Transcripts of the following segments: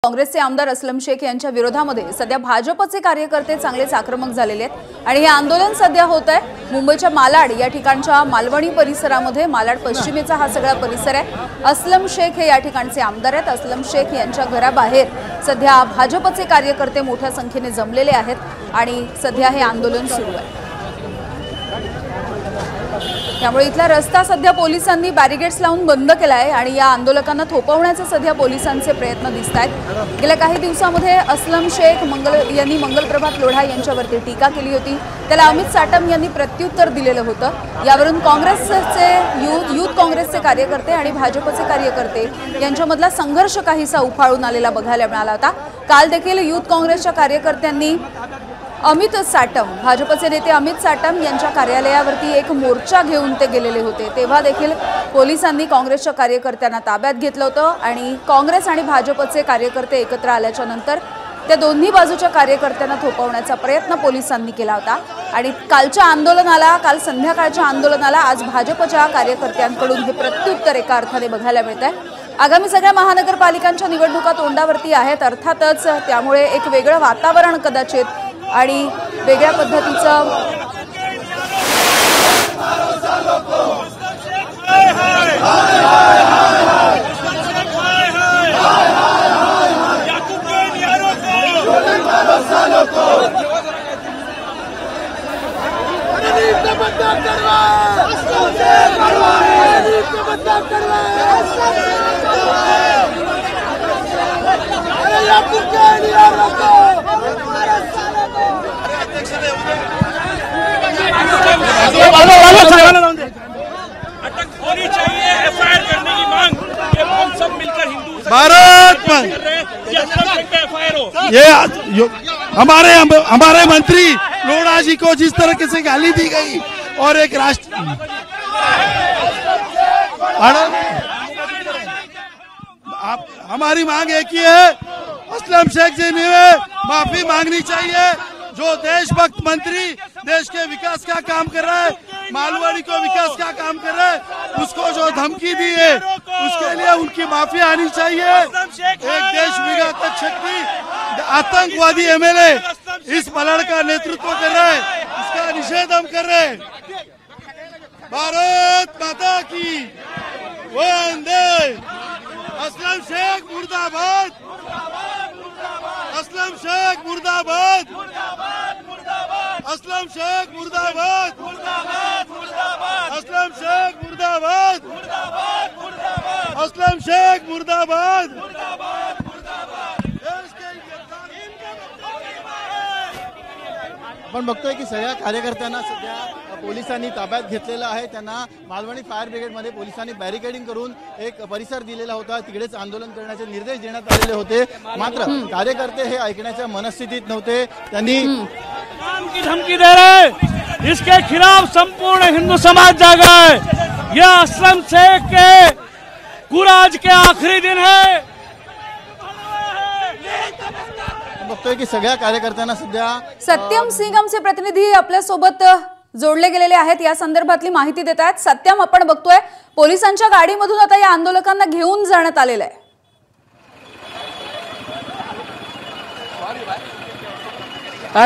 काँग्रेसचे आमदार असलम शेख यांच्या विरोधामध्ये सध्या भाजपचे कार्यकर्ते चांगलेच आक्रमक झालेले आहेत आणि हे आंदोलन सध्या होत आहे मुंबईच्या मालाड या ठिकाणच्या मालवणी परिसरामध्ये। मालाड पश्चिमेचा हा सगळा परिसर आहे। असलम शेख हे या ठिकाणचे आमदार आहेत। असलम शेख यांच्या घराबाहेर सध्या भाजपचे कार्यकर्ते मोठ्या संख्येने जमलेले आहेत आणि सध्या हे आंदोलन सुरू आहे। त्यामुळे इथला रस्ता सध्या पोलिसांनी बॅरिगेड्स लावून बंद केला आहे आणि या आंदोलकांना थोपवण्याचे सध्या पोलिसांचे प्रयत्न दिसत आहेत। गेल्या काही दिवसांमध्ये असलम शेख यांनी मंगलप्रभात लोढा यांच्यावरती टीका केली होती। त्याला अमित साटम यांनी प्रत्युत्तर दिलेलं होतं। यावरून काँग्रेसचे युथ काँग्रेसचे कार्यकर्ते आणि भाजपचे कार्यकर्ते यांच्यामधला संघर्ष काहीसा उफाळून आलेला बघायला मिळाला होता। काल देखील युथ काँग्रेसच्या कार्यकर्त्यांनी अमित साटम भाजपचे नेते अमित साटम यांच्या कार्यालयावरती एक मोर्चा घेऊन ते गेलेले होते। तेव्हा देखील पोलिसांनी काँग्रेसच्या कार्यकर्त्यांना ताब्यात घेतलं होतं आणि काँग्रेस आणि भाजपचे कार्यकर्ते एकत्र आल्याच्या नंतर त्या दोन्ही बाजूच्या कार्यकर्त्यांना थोपवण्याचा प्रयत्न पोलिसांनी केला होता आणि काल संध्याकाळच्या आंदोलनाला आज भाजपच्या कार्यकर्त्यांकडून हे प्रत्युत्तर एका अर्थाने बघायला मिळत आहे। आगामी सगळ्या महानगरपालिकांच्या निवडणुका तोंडावरती आहेत। अर्थातच त्यामुळे एक वेगळं वातावरण कदाचित आणि वेगळ्या पद्धतीचं अटक होनी चाहिए, एफआईआर करने की मांग। ये हम सब मिलकर हिंदू भारत एफआईआर हो। ये हमारे मंत्री लोढ़ा जी को जिस तरह से गाली दी गई और एक राष्ट्र हमारी मांग एक ही है, असलम शेख जी ने माफी मांगनी चाहिए। जो देशभक्त मंत्री देश के विकास का काम कर रहा है, मालवणी को विकास का काम कर रहा है, उसको जो धमकी दी है उसके लिए उनकी माफी आनी चाहिए। एक देश विघातक शक्ति आतंकवादी एमएलए इस मलड़ का नेतृत्व कर रहा है, उसका निषेध हम कर रहे हैं। भारत माता की वंदे। असलम शेख मुर्दाबाद, असलम शेख मुर्दाबाद, असलम शेख मुर्दाबाद, असलम शेख मुर्दाबाद, असलम शेख मुर्दाबाद। आपण बघतोय की सगळ्या कार्यकर्त्यांना सध्या पोलिसांनी ताब्यात घेतलेलं आहे। त्यांना मालवणी फायर ब्रिगेडमध्ये पोलिसांनी बॅरिकेडिंग करून एक परिसर दिलेला होता, तिकडेच आंदोलन करण्याचे निर्देश देण्यात आलेले होते। मात्र कार्यकर्ते हे ऐकण्याच्या मनस्थितीत नव्हते। त्यांनी की धमकी दे रहे, इसके खिलाफ संपूर्ण हिंदू समाज जागा है। यह असलम शेख के कुराज के आखिरी दिन है। बघतोय की सगळ्या कार्यकर्त्यांना सध्या सत्यम सिंग आमचे प्रतिनिधी आपल्या सोबत जोडले गेलेले आहेत, या संदर्भातली माहिती देत आहेत। सत्यम, आपण बघतोय पोलिसांच्या गाडीमधून आता या आंदोलकांना घेऊन जाण्यात आलेलं आहे।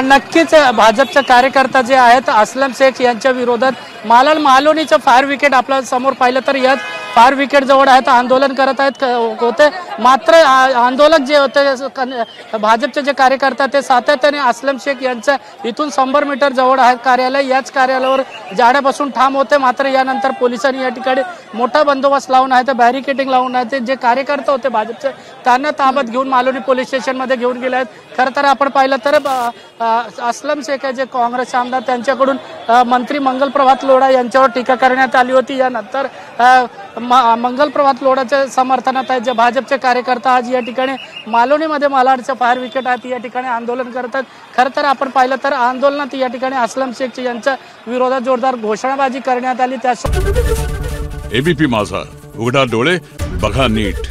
नक्कीच भाजपचे कार्यकर्ता जे आहेत असलम शेख यांच्या विरोधात मालवणीचं फायर विकेट आपल्या समोर पाहिलं तर यात फायर विकेट जवळ आहेत, आंदोलन करत आहेत होते। मात्र आंदोलक जे होते भाजपचे जे कार्यकर्ते ते सातत्याने असलम शेख यांच्या इथून 100 मीटर जवळ आहे कार्यालय, याच कार्यालयावर जाण्यापासून ठाम होते। मात्र यानंतर पोलिसांनी या ठिकाणी मोठा बंदोबस्त लावून आहे, ते बॅरिकेडिंग लावून आहे। ते जे कार्यकर्ते होते भाजपचे त्यांना ताब्यात घेऊन मालवणी पोलीस स्टेशनमध्ये घेऊन गेले आहेत। खरं तर आपण पाहिलं तर असलम शेख जे काँग्रेसचे आमदार त्यांच्याकडून मंत्री मंगलप्रभात लोढा यांच्यावर टीका करण्यात आली होती। यानंतर मंगलप्रभात लोढाच्या समर्थनात आहे जे भाजपचे कार्यकर्ते आज या ठिकाणी मालवणीमध्ये मालाडचं फायर विकेट आहे या ठिकाणी आंदोलन करतात। खरं तर आपण पाहिलं तर आंदोलनात या ठिकाणी असलम शेख यांच्या विरोधात जोरदार घोषणाबाजी करण्यात आली। त्या एबीपी माझा, उघडा डोळे बघा नीट।